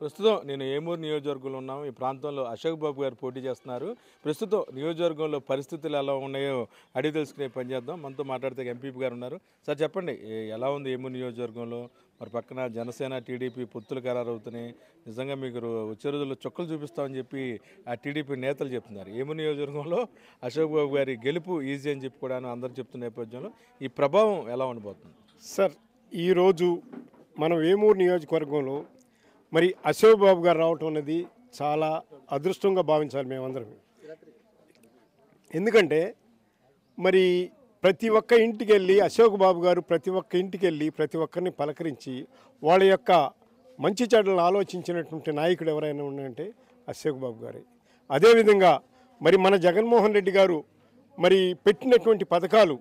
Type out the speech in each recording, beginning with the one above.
ప్రస్తుతం నేను ఏమూరు నియోజకవర్గంలో ఉన్నాము. ఈ ప్రాంతంలో అశోక్ బాబు గారు పోటీ చేస్తున్నారు. ప్రస్తుతం నియోజకవర్గంలో పరిస్థితులు ఎలా ఉన్నాయో అడిగి తెలుసుకునే పని చేద్దాం. మనతో మాట్లాడితే ఎంపీపీ గారు ఉన్నారు. సార్ చెప్పండి, ఎలా ఉంది ఏమూరు నియోజకవర్గంలో? మరి పక్కన జనసేన టీడీపీ పొత్తులు ఖరారు అవుతున్నాయి. నిజంగా మీకు వచ్చే రోజుల్లో చుక్కలు చూపిస్తామని చెప్పి ఆ టీడీపీ నేతలు చెప్తున్నారు. ఏమూరు నియోజకవర్గంలో అశోక్ బాబు గారి గెలుపు ఈజీ అని చెప్పి కూడా అందరూ చెప్తున్న నేపథ్యంలో ఈ ప్రభావం ఎలా ఉండబోతుంది? సార్, ఈరోజు మనం ఏమూరు నియోజకవర్గంలో మరి అశోక్ బాబు గారు రావటం అనేది చాలా అదృష్టంగా భావించాలి మేమందరం. ఎందుకంటే మరి ప్రతి ఒక్క ఇంటికి వెళ్ళి అశోక్ బాబు గారు ప్రతి ఒక్క ఇంటికి వెళ్ళి ప్రతి ఒక్కరిని పలకరించి వాళ్ళ యొక్క మంచి చెడ్డలను ఆలోచించినటువంటి నాయకుడు ఎవరైనా ఉన్నాయంటే అశోక్ బాబు గారే. అదేవిధంగా మరి మన జగన్మోహన్ రెడ్డి గారు మరి పెట్టినటువంటి పథకాలు,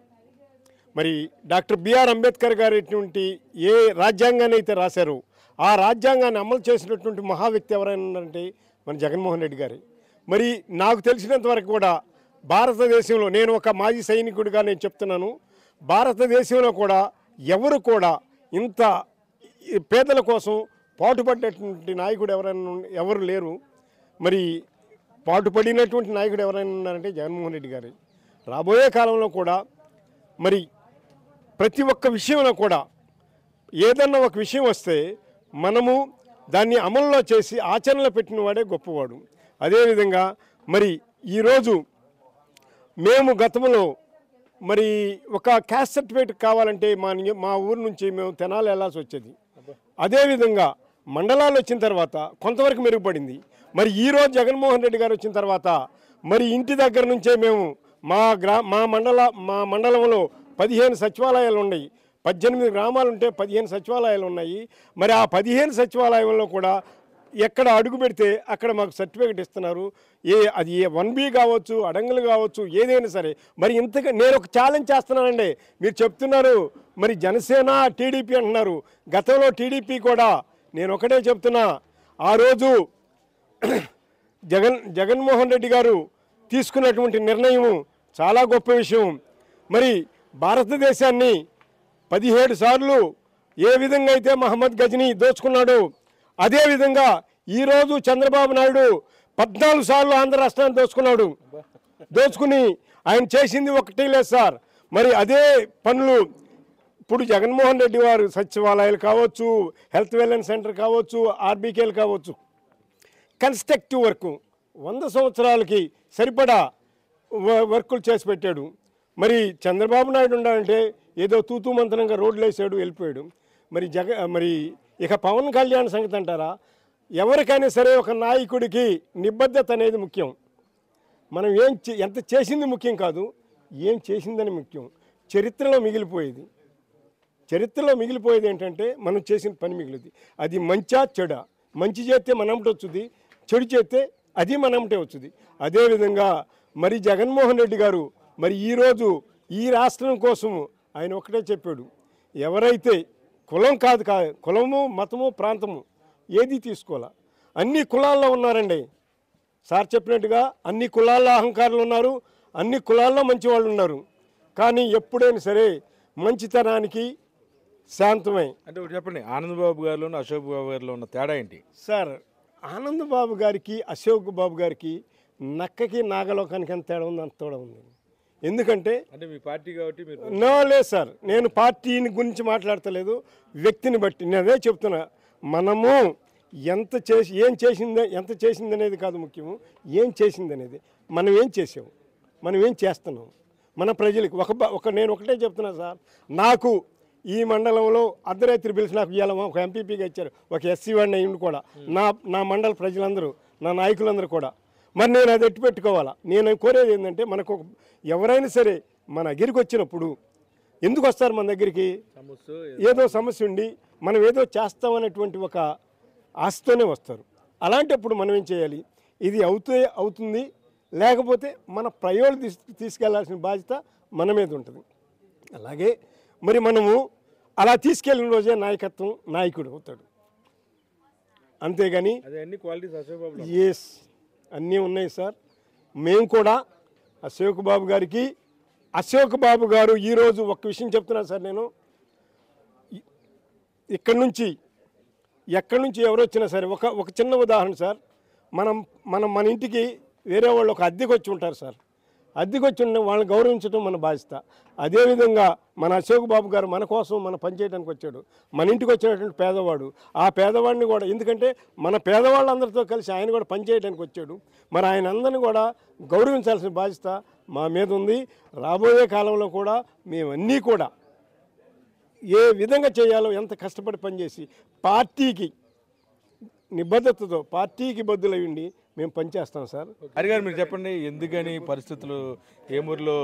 మరి డాక్టర్ బిఆర్ అంబేద్కర్ గారి ఏ రాజ్యాంగాన్ని అయితే రాశారో ఆ రాజ్యాంగాన్ని అమలు చేసినటువంటి మహా వ్యక్తి ఎవరైనా ఉన్నారంటే మన జగన్మోహన్ రెడ్డి గారే. మరి నాకు తెలిసినంత వరకు కూడా భారతదేశంలో, నేను ఒక మాజీ సైనికుడిగా నేను చెప్తున్నాను, భారతదేశంలో కూడా ఎవరు కూడా ఇంత పేదల కోసం పాటుపడినటువంటి నాయకుడు ఎవరు లేరు. మరి పాటుపడినటువంటి నాయకుడు ఎవరైనా ఉన్నారంటే జగన్మోహన్ రెడ్డి గారే. రాబోయే కాలంలో కూడా మరి ప్రతి ఒక్క విషయంలో కూడా ఏదన్నా ఒక విషయం వస్తే మనము దాన్ని అమల్లో చేసి ఆచరణలో పెట్టిన వాడే గొప్పవాడు. అదేవిధంగా మరి ఈరోజు మేము గతంలో మరి ఒక క్యాస్ట్ సర్టిఫికేట్ కావాలంటే మా ఊరు నుంచి మేము తెనాలి వెళ్ళాల్సి వచ్చేది. అదేవిధంగా మండలాలు వచ్చిన తర్వాత కొంతవరకు మెరుగుపడింది. మరి ఈరోజు జగన్మోహన్ రెడ్డి గారు వచ్చిన తర్వాత మరి ఇంటి దగ్గర నుంచే మేము మా మండలంలో 15 సచివాలయాలు ఉన్నాయి. 18 గ్రామాలు ఉంటే 15 సచివాలయాలు ఉన్నాయి. మరి ఆ 15 సచివాలయంలో కూడా ఎక్కడ అడుగు పెడితే అక్కడ మాకు సర్టిఫికేట్ ఇస్తున్నారు. అది 1B కావచ్చు, అడంగులు కావచ్చు, ఏదైనా సరే. మరి ఇంతగా నేను ఒక ఛాలెంజ్ చేస్తున్నానండి. మీరు చెప్తున్నారు మరి జనసేన టీడీపీ అంటున్నారు. గతంలో టీడీపీ కూడా నేను ఒకటే చెప్తున్నా, ఆ రోజు జగన్మోహన్ రెడ్డి గారు తీసుకున్నటువంటి నిర్ణయం చాలా గొప్ప విషయం. మరి భారతదేశాన్ని 17 సార్లు ఏ విధంగా అయితే మహమ్మద్ గజనీ దోచుకున్నాడు, అదేవిధంగా ఈరోజు చంద్రబాబు నాయుడు 14 సార్లు ఆంధ్ర రాష్ట్రాన్ని దోచుకుని ఆయన చేసింది ఒకటి లేదు సార్. మరి అదే పనులు ఇప్పుడు జగన్మోహన్ రెడ్డి వారు సచివాలయాలు కావచ్చు, హెల్త్ వెల్నెస్ సెంటర్ కావచ్చు, ఆర్బీకేలు కావచ్చు, కన్స్ట్రక్టివ్ వర్క్ 100 సంవత్సరాలకి సరిపడా వర్కులు చేసి పెట్టాడు. మరి చంద్రబాబు నాయుడు ఉండాలంటే ఏదో తూతూ మంత్రంగా రోడ్లు వేసాడు, వెళ్ళిపోయాడు. మరి ఇక పవన్ కళ్యాణ్ సంగతి అంటారా? ఎవరికైనా సరే ఒక నాయకుడికి నిబద్ధత అనేది ముఖ్యం. మనం ఎంత చేసింది ముఖ్యం కాదు, ఏం చేసిందని ముఖ్యం. చరిత్రలో మిగిలిపోయేది ఏంటంటే మనం చేసిన పని మిగిలింది. అది మంచా చెడా? మంచి చేస్తే మనమ్మటే వచ్చుది, చెడు చేస్తే అది మనమ్మటే వచ్చుది. అదేవిధంగా మరి జగన్మోహన్ రెడ్డి గారు మరి ఈరోజు ఈ రాష్ట్రం కోసము ఆయన ఒకటే చెప్పాడు, ఎవరైతే కులము, మతము, ప్రాంతము ఏది తీసుకోవాలా, అన్ని కులాల్లో ఉన్నారండి. సార్ చెప్పినట్టుగా అన్ని కులాల్లో అహంకారులు ఉన్నారు, అన్ని కులాల్లో మంచి వాళ్ళు ఉన్నారు. కానీ ఎప్పుడైనా సరే మంచితనానికి శాంతమే. అంటే చెప్పండి, ఆనందబాబు గారిలోను అశోక్ బాబు గారిలో ఉన్న తేడా ఏంటి సార్? ఆనందబాబు గారికి అశోక్ బాబు గారికి నక్కకి నాగలోకానికి ఎంత తేడా ఉంది, అంత తేడా ఉంది. ఎందుకంటే అంటే మీ పార్టీ కాబట్టి లేదు సార్, నేను పార్టీని గురించి మాట్లాడతలేదు, వ్యక్తిని బట్టి నేను అదే చెప్తున్నా. మనము ఎంత చేసింది అనేది కాదు ముఖ్యము, ఏం చేసింది అనేది. మనం ఏం చేసాము, మనం ఏం చేస్తున్నాం మన ప్రజలకు. నేను ఒకటే చెప్తున్నా సార్, నాకు ఈ మండలంలో అర్ధరాత్రి పిలిచి నాకు ఇవ్వాల ఒక ఎంపీపీగా ఇచ్చారు, ఒక ఎస్సీ వాడిని అయ్యింది కూడా. నా మండల ప్రజలందరూ, నా నాయకులందరూ కూడా. మరి నేను అది ఎట్టు పెట్టుకోవాలా? నేను కోరేది ఏంటంటే, మనకు ఎవరైనా సరే మన దగ్గరికి వచ్చినప్పుడు ఎందుకు వస్తారు మన దగ్గరికి? ఏదో సమస్య ఉండి మనం ఏదో చేస్తామనేటువంటి ఒక ఆశతోనే వస్తారు. అలాంటప్పుడు మనం ఏం చేయాలి? ఇది అవుతుంది, లేకపోతే మన ప్రయోజనం తీసుకెళ్లాల్సిన బాధ్యత మన మీద ఉంటుంది. అలాగే మరి మనము అలా తీసుకెళ్ళిన రోజే నాయకుడు అవుతాడు. అంతేగాని ఎస్ అన్నీ ఉన్నాయి సార్. మేము కూడా అశోక్ బాబు గారు ఈరోజు ఒక విషయం చెప్తున్నాను సార్. నేను ఇక్కడి నుంచి ఎక్కడి నుంచి ఎవరు వచ్చినా సరే ఒక చిన్న ఉదాహరణ సార్, మన ఇంటికి వేరే వాళ్ళు ఒక అద్దెకి వచ్చి ఉంటారు సార్. అద్దెకి వచ్చి ఉన్న వాళ్ళని గౌరవించడం మన బాధ్యత. అదేవిధంగా మన అశోక్ బాబు గారు మన కోసం మన పని చేయడానికి వచ్చాడు. మన ఇంటికి వచ్చినటువంటి పేదవాడు, ఆ పేదవాడిని కూడా, ఎందుకంటే మన పేదవాళ్ళందరితో కలిసి ఆయన కూడా పని చేయడానికి వచ్చాడు. మరి ఆయన అందరిని కూడా గౌరవించాల్సిన బాధ్యత మా మీద ఉంది. రాబోయే కాలంలో కూడా మేమన్నీ కూడా ఏ విధంగా చేయాలో, ఎంత కష్టపడి పనిచేసి పార్టీకి నిబద్ధతతో పార్టీకి బద్దులై ఉండి మేము పనిచేస్తాం సార్. హరిగారు మీరు చెప్పండి, ఎందుకని పరిస్థితులు ఏమూరులో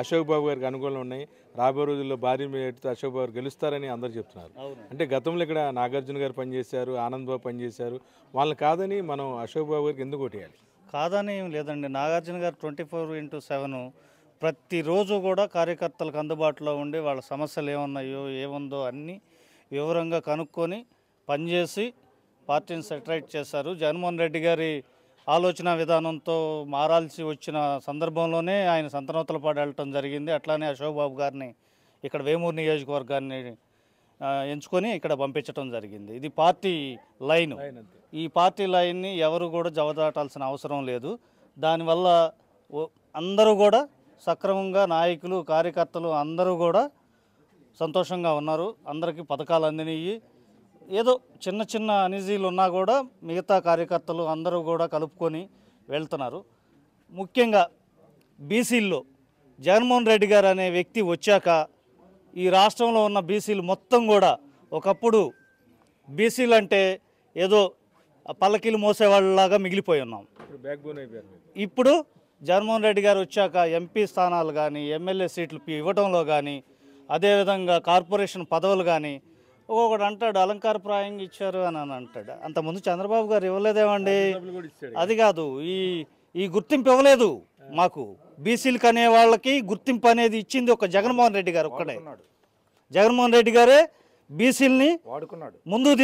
అశోక్ బాబు గారికి అనుకూలంగా ఉన్నాయి? రాబోయే రోజుల్లో భారీ మేరతో అశోక్ బాబు గారు గెలుస్తారని అందరూ చెప్తున్నారు. అంటే గతంలో ఇక్కడ నాగార్జున గారు పనిచేశారు, ఆనంద్ బాబు పనిచేశారు, వాళ్ళని కాదని మనం అశోక్ బాబు గారికి ఎందుకు ఓటేయాలి? కాదని ఏం లేదండి. నాగార్జున గారు 24/7 ప్రతిరోజు కూడా కార్యకర్తలకు అందుబాటులో ఉండి వాళ్ళ సమస్యలు ఏమున్నాయో ఏముందో అన్నీ వివరంగా కనుక్కొని పనిచేసి పార్టీని సెటరైట్ చేశారు. జగన్మోహన్ రెడ్డి గారి ఆలోచన విధానంతో మారాల్సి వచ్చిన సందర్భంలోనే ఆయన సంతనూతలపాడు వెళ్ళటం జరిగింది. అట్లానే అశోక్ బాబు గారిని ఇక్కడ వేమూరు నియోజకవర్గాన్ని ఎంచుకొని ఇక్కడ పంపించడం జరిగింది. ఇది పార్టీ లైన్. ఈ పార్టీ లైన్ని ఎవరు కూడా జవదాటాల్సిన అవసరం లేదు. దానివల్ల అందరూ కూడా సక్రమంగా నాయకులు కార్యకర్తలు అందరూ కూడా సంతోషంగా ఉన్నారు. అందరికీ పథకాలు అందినవి. ఏదో చిన్న చిన్న అనిజీలు ఉన్నా కూడా మిగతా కార్యకర్తలు అందరూ కూడా కలుపుకొని వెళ్తున్నారు. ముఖ్యంగా బీసీల్లో జగన్మోహన్ రెడ్డి గారు అనే వ్యక్తి వచ్చాక ఈ రాష్ట్రంలో ఉన్న బీసీలు మొత్తం కూడా, ఒకప్పుడు బీసీలు అంటే ఏదో పల్లకీలు మోసేవాళ్ళలాగా మిగిలిపోయి ఉన్నాం. ఇప్పుడు జగన్మోహన్ రెడ్డి గారు వచ్చాక ఎంపీ స్థానాలు కానీ ఎమ్మెల్యే సీట్లు ఇవ్వడంలో కానీ, అదేవిధంగా కార్పొరేషన్ పదవులు కానీ, ఒక్కొక్కడు అంటాడు అలంకారప్రాయంగా ఇచ్చారు అని అంటాడు. అంతకుముందు చంద్రబాబు గారు ఇవ్వలేదేమండి? అది కాదు, ఈ గుర్తింపు ఇవ్వలేదు మాకు. బీసీలకు అనే వాళ్ళకి గుర్తింపు అనేది ఇచ్చింది ఒక జగన్మోహన్ రెడ్డి గారు ఒక్కడే. జగన్మోహన్ రెడ్డి గారే బీసీలని ముందుకు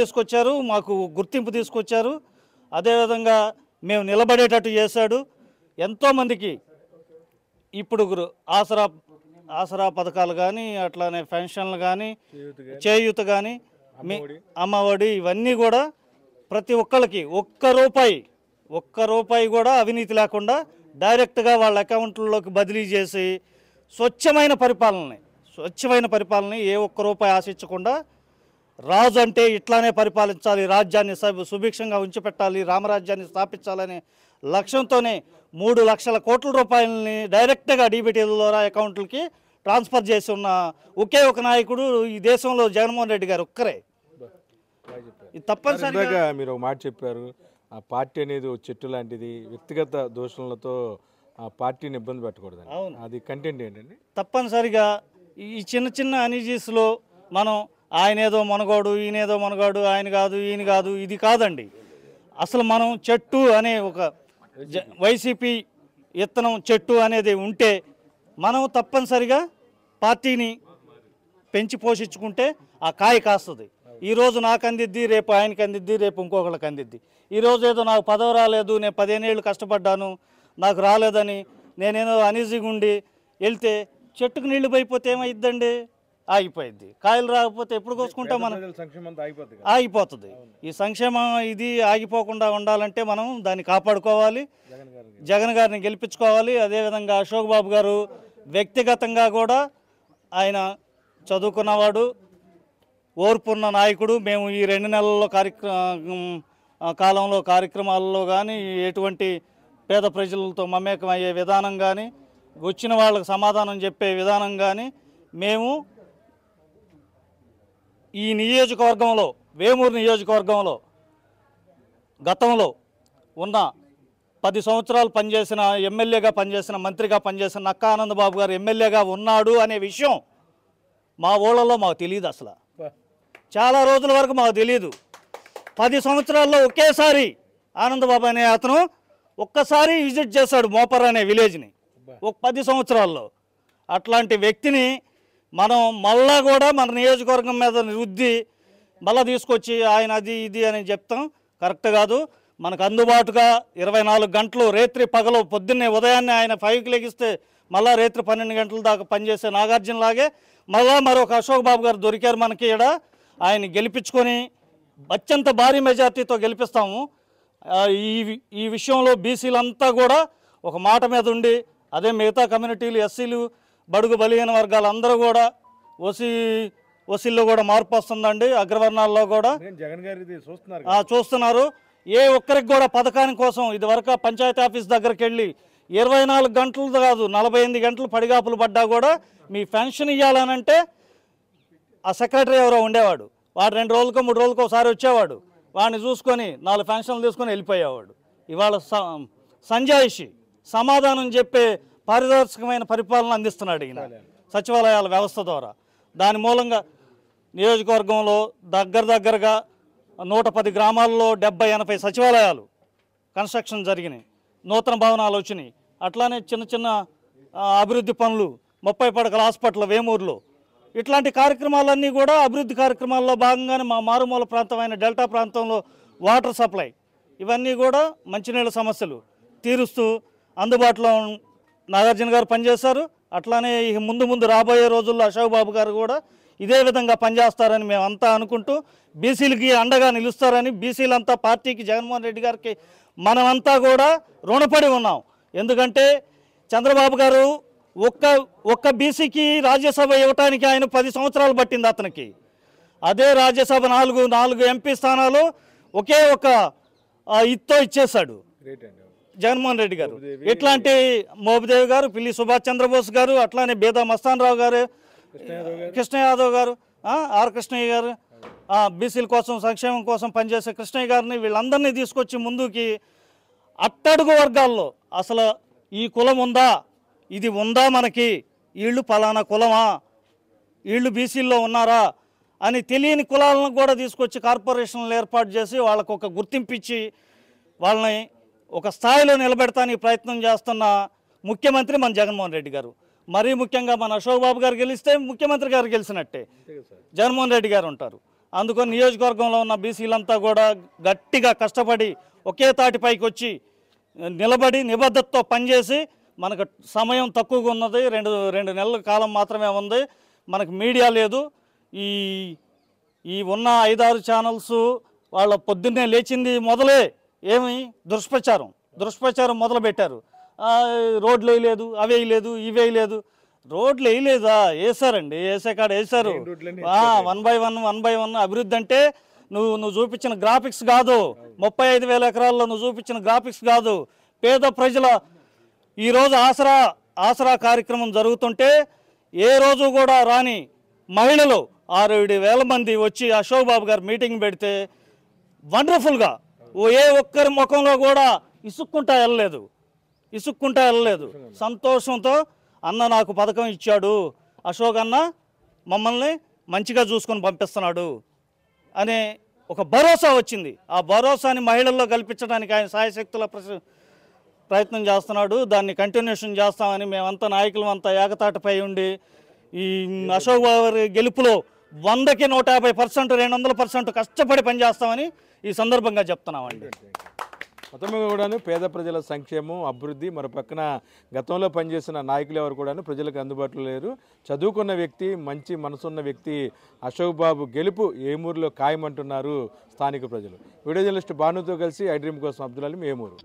తీసుకొచ్చారు, మాకు గుర్తింపు తీసుకొచ్చారు. అదేవిధంగా మేము నిలబడేటట్టు చేశాడు. ఎంతోమందికి ఇప్పుడు ఆసరా పథకాలు కానీ, అట్లానే పెన్షన్లు కానీ, చేయూత కానీ, అమ్మఒడి, ఇవన్నీ కూడా ప్రతి ఒక్కరికి ఒక్క రూపాయి కూడా అవినీతి లేకుండా డైరెక్ట్గా వాళ్ళ అకౌంట్లలోకి బదిలీ చేసి స్వచ్ఛమైన పరిపాలన ఏ ఒక్క రూపాయి ఆశించకుండా, రాజు అంటే ఇట్లానే పరిపాలించాలి, రాజ్యాన్ని సుభిక్షంగా ఉంచిపెట్టాలి, రామరాజ్యాన్ని స్థాపించాలనే లక్ష్యంతోనే 3 లక్షల కోట్ల రూపాయలని డైరెక్ట్గా డీబీటీల ద్వారా అకౌంట్లకి ట్రాన్స్ఫర్ చేసి ఉన్న ఒకే ఒక నాయకుడు ఈ దేశంలో జగన్మోహన్ రెడ్డి గారు ఒక్కరే. తప్పనిసరిగా మీరు ఒక మాట చెప్పారు, ఆ పార్టీ అనేది ఒక చెట్టు లాంటిది, వ్యక్తిగత దోషణలతో ఆ పార్టీని ఇబ్బంది పెట్టకూడదు. అది కంటెంట్ ఏంటండి? తప్పనిసరిగా ఈ చిన్న చిన్న అనిజీస్లో మనం ఆయన ఏదో మనగాడు, ఈయనేదో మనగాడు, ఆయన కాదు ఈయన కాదు, ఇది కాదండి. అసలు మనం చెట్టు అనే ఒక వైసీపీ ఇత్తనం చెట్టు అనేది ఉంటే మనం తప్పనిసరిగా పార్టీని పెంచి పోషించుకుంటే ఆ కాయ కాస్తుంది. ఈరోజు నాకు అందిద్ది, రేపు ఆయనకి అందిద్ది, రేపు ఇంకొకళ్ళకి అందిద్ది. ఈరోజు ఏదో నాకు పదవి రాలేదు, నేను 15 ఏళ్ళు కష్టపడ్డాను, నాకు రాలేదని నేనేదో అనీజీగా ఉండి వెళ్తే చెట్టుకు నీళ్లు పైపోతే ఏమైద్దండి? ఆగిపోయింది. కాయలు రాకపోతే ఎప్పుడు కోసుకుంటాం మనం? ఆగిపోతుంది. ఈ సంక్షేమం ఇది ఆగిపోకుండా ఉండాలంటే మనం దాన్ని కాపాడుకోవాలి, జగన్ గారిని గెలిపించుకోవాలి. అదేవిధంగా అశోక్ బాబు గారు వ్యక్తిగతంగా కూడా ఆయన చదువుకున్నవాడు, ఓర్పున్న నాయకుడు. మేము ఈ 2 నెలల్లో కాలంలో కార్యక్రమాల్లో కానీ, ఎటువంటి పేద ప్రజలతో మమేకం అయ్యే విధానం కానీ, వచ్చిన వాళ్ళకి సమాధానం చెప్పే విధానం కానీ, మేము ఈ నియోజకవర్గంలో, వేమూరు నియోజకవర్గంలో గతంలో ఉన్న 10 సంవత్సరాలు పనిచేసిన ఎమ్మెల్యేగా పనిచేసిన, మంత్రిగా పనిచేసిన నక్కా ఆనందబాబు గారు ఎమ్మెల్యేగా ఉన్నాడు అనే విషయం మా ఊళ్ళలో మాకు తెలియదు. అసలు చాలా రోజుల వరకు మాకు తెలియదు. 10 సంవత్సరాల్లో ఒకేసారి ఆనందబాబు అనే అతను ఒక్కసారి విజిట్ చేశాడు మోపర్ అనే విలేజ్ని, ఒక 10 సంవత్సరాల్లో. అట్లాంటి వ్యక్తిని మనం మళ్ళా కూడా మన నియోజకవర్గం మీద రుద్ది మళ్ళీ తీసుకొచ్చి ఆయన అది ఇది అని చెప్తాం కరెక్ట్ కాదు. మనకు అందుబాటుగా 24 గంటలు రేత్రి పగలు, పొద్దున్నే ఉదయాన్నే ఆయన 5కి లెగిస్తే మళ్ళీ రేత్రి 12 గంటల దాకా పనిచేసే నాగార్జున లాగే మళ్ళీ మరొక అశోక్ బాబు గారు దొరికారు మనకి. ఇక్కడ ఆయన గెలిపించుకొని అత్యంత భారీ మెజార్టీతో గెలిపిస్తాము. ఈ విషయంలో బీసీలంతా కూడా ఒక మాట మీద ఉండి, అదే మిగతా కమ్యూనిటీలు, ఎస్సీలు, బడుగు బలహీన వర్గాలు అందరూ కూడా ఓసీల్లో కూడా మార్పు వస్తుందండి. అగ్రవర్ణాల్లో కూడా జగన్ గారి చూస్తున్నారు. ఏ ఒక్కరికి కూడా పథకాని కోసం ఇదివరకు పంచాయతీ ఆఫీస్ దగ్గరికి వెళ్ళి 24 గంటలు కాదు 48 గంటలు పడిగాపులు పడ్డా కూడా మీ పెన్షన్ ఇవ్వాలనంటే ఆ సెక్రటరీ ఎవరో ఉండేవాడు. వాడు 2 రోజులకో 3 రోజులకో ఒకసారి వచ్చేవాడు. వాడిని చూసుకొని 4 పెన్షన్లు తీసుకొని వెళ్ళిపోయేవాడు. ఇవాళ సంజాయిషి సమాధానం చెప్పే పారదర్శకమైన పరిపాలన అందిస్తున్నాడు ఈయన సచివాలయాల వ్యవస్థ ద్వారా. దాని మూలంగా నియోజకవర్గంలో దగ్గరగా 110 గ్రామాల్లో 70-80 సచివాలయాలు కన్స్ట్రక్షన్ జరిగినాయి, నూతన భవనాలు వచ్చినాయి. అట్లానే చిన్న అభివృద్ధి పనులు 30 పడకల హాస్పిటల్ వేమూరులో, ఇట్లాంటి కార్యక్రమాలన్నీ కూడా అభివృద్ధి కార్యక్రమాల్లో భాగంగానే మా మారుమూల ప్రాంతమైన డెల్టా ప్రాంతంలో వాటర్ సప్లై, ఇవన్నీ కూడా మంచినీళ్ళ సమస్యలు తీరుస్తూ అందుబాటులో నాగార్జున గారు పనిచేశారు. అట్లానే ముందు రాబోయే రోజుల్లో అశోక్ బాబు గారు కూడా ఇదే విధంగా పనిచేస్తారని మేమంతా అనుకుంటూ బీసీలకి అండగా నిలుస్తారని, బీసీలంతా పార్టీకి, జగన్మోహన్ రెడ్డి గారికి మనమంతా కూడా రుణపడి ఉన్నాం. ఎందుకంటే చంద్రబాబు గారు ఒక్క బీసీకి రాజ్యసభ ఇవ్వటానికి ఆయన 10 సంవత్సరాలు పట్టింది అతనికి. అదే రాజ్యసభ 4 ఎంపీ స్థానాలు ఒకే ఒక ఇత్తో ఇచ్చేశాడు జగన్మోహన్ రెడ్డి గారు. ఇట్లాంటి మోపిదేవి గారు, పిల్లి సుభాష్ చంద్రబోస్ గారు, అట్లానే బేదా మస్తాన్ రావు గారు, కృష్ణ యాదవ్ గారు, ఆర్ కృష్ణయ్య గారు, బీసీల కోసం సంక్షేమం కోసం పనిచేసే కృష్ణయ్య గారిని, వీళ్ళందరినీ తీసుకొచ్చి ముందుకి అట్టడుగు వర్గాల్లో అసలు ఈ కులం ఉందా, ఇది ఉందా, మనకి వీళ్ళు పలానా కులమా, వీళ్ళు బీసీల్లో ఉన్నారా అని తెలియని కులాలను కూడా తీసుకొచ్చి కార్పొరేషన్లు ఏర్పాటు చేసి వాళ్ళకు ఒక గుర్తింపిచ్చి వాళ్ళని ఒక స్థాయిలో నిలబెడతానికి ప్రయత్నం చేస్తున్న ముఖ్యమంత్రి మన జగన్మోహన్ రెడ్డి గారు. మరీ ముఖ్యంగా మన అశోక్ బాబు గారు గెలిస్తే ముఖ్యమంత్రి గారు గెలిచినట్టే జగన్మోహన్ రెడ్డి గారు ఉంటారు. అందుకని నియోజకవర్గంలో ఉన్న బీసీలంతా కూడా గట్టిగా కష్టపడి ఒకే తాటిపైకి వచ్చి నిలబడి నిబద్ధతతో పనిచేసి, మనకు సమయం తక్కువగా ఉన్నది, రెండు నెలల కాలం మాత్రమే ఉంది, మనకు మీడియా లేదు. ఈ ఉన్న 5-6 ఛానల్స్ వాళ్ళ పొద్దున్నే లేచింది మొదలే ఏమి దుష్ప్రచారం మొదలు పెట్టారు. రోడ్లు వేయలేదు, అవి వేయలేదు, ఇవి వేయలేదు. రోడ్లు వేయలేదా? వేసారండి, వేసే కాడ వేసారు. 1 by 1 అభివృద్ధి అంటే నువ్వు చూపించిన గ్రాఫిక్స్ కాదు, 35,000 ఎకరాల్లో నువ్వు చూపించిన గ్రాఫిక్స్ కాదు. పేద ప్రజల ఈరోజు ఆసరా కార్యక్రమం జరుగుతుంటే ఏ రోజు కూడా రాని మహిళలు 6-7 మంది వచ్చి అశోక్ బాబు గారు మీటింగ్ పెడితే వండర్ఫుల్గా ఏ ఒక్కరి ముఖంలో కూడా ఇసుక్కుంటా వెళ్ళలేదు. సంతోషంతో అన్న నాకు పథకం ఇచ్చాడు, అశోక్ అన్న మమ్మల్ని మంచిగా చూసుకొని పంపిస్తున్నాడు అనే ఒక భరోసా వచ్చింది. ఆ భరోసాని మహిళల్లో కల్పించడానికి ఆయన సాయశక్తుల ప్రయత్నం చేస్తున్నాడు. దాన్ని కంటిన్యూషన్ చేస్తామని మేమంతా నాయకులు అంతా ఏకతాటిపై ఉండి ఈ అశోక్ బాబు గెలుపులో 100కి 150%, 200% కష్టపడి పనిచేస్తామని ఈ సందర్భంగా చెప్తున్నామండి. మొత్తంగా కూడాను పేద ప్రజల సంక్షేమం, అభివృద్ధి, మరో పక్కన గతంలో పనిచేసిన నాయకులు ఎవరు కూడాను ప్రజలకు అందుబాటులో లేరు. చదువుకున్న వ్యక్తి, మంచి మనసున్న వ్యక్తి అశోక్ బాబు గెలుపు ఏమూరులో ఖాయమంటున్నారు స్థానిక ప్రజలు. వీడియో జర్నలిస్ట్ భానుతో కలిసి ఐ డ్రీమ్ కోసం అబ్దుల్ అలీం, ఏమూరు.